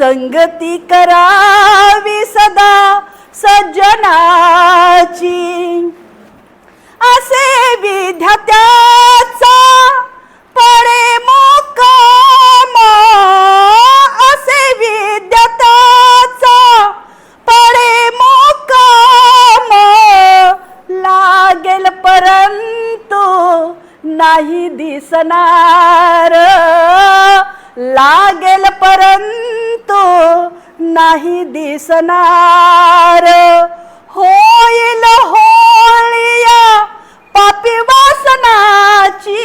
संगती करावी सदा सज्जनाची, असे विद्यार्थ्याचा पडे मोकाम, असे विद्यार्थ्याचा पडे मोकाम, लागेल परंतु नाही दिसणार, लागेल परंतु नाही दिसणार, होईल होळिया पापी वासनाची,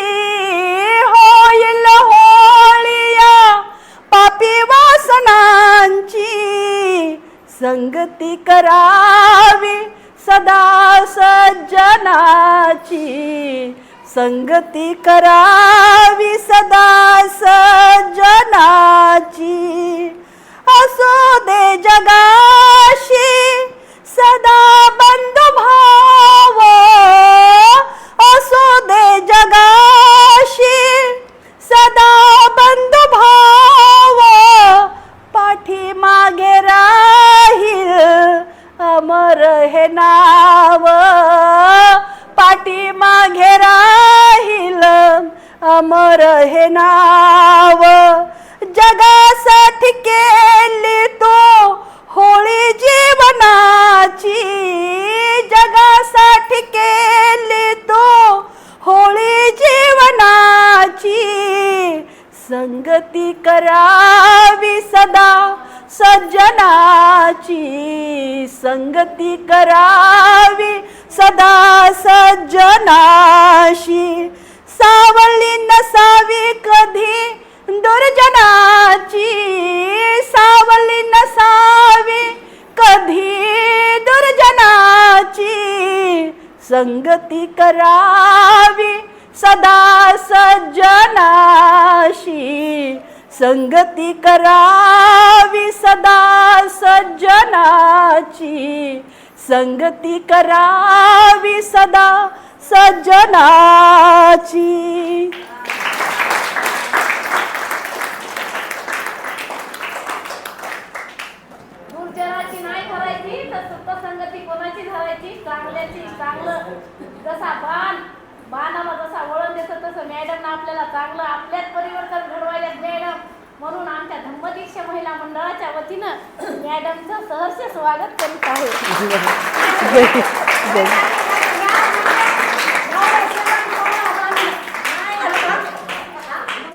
होईल होळिया पापी वासनांची, संगती करावी सदा सज्जनाची, संगती करावी सदा सज्जनाची, असो दे जगाशी सदा बंधुभाव, असो दे जगाशी सदा बंधुभाव, पाठीमागे राहील अमर हे नाव, पाठीमागे राहील अमर हे नाव, जगासाठी केली तो होळी जीवनाची, जगासाठी केली तो होळी जीवनाची, संगती करावी सदा सज्जनाची, संगती करावी सदा सज्जनाशी, सावली नसावी कधी दुर्जनाची, सावली नसावी कधी दुर्जनाची, संगती करावी सदा सज्जनाशी, संगती करावी सदा सज्जनाची, संगती करावी सदा सज्जनाची. दुर्जनाची नाही करायची तर सुप्त संगती कोणाची धरायची, चांगल्याची चांगलं, जसा बाणाला जसा वळण देतं तसं मॅडमनं आपल्याला चांगलं आपल्यात परिवर्तन घडवायला मॅडम, म्हणून आमच्या धम्मदीक्षा महिला मंडळाच्या वतीनं मॅडमचं सहर्ष स्वागत करीत आहे.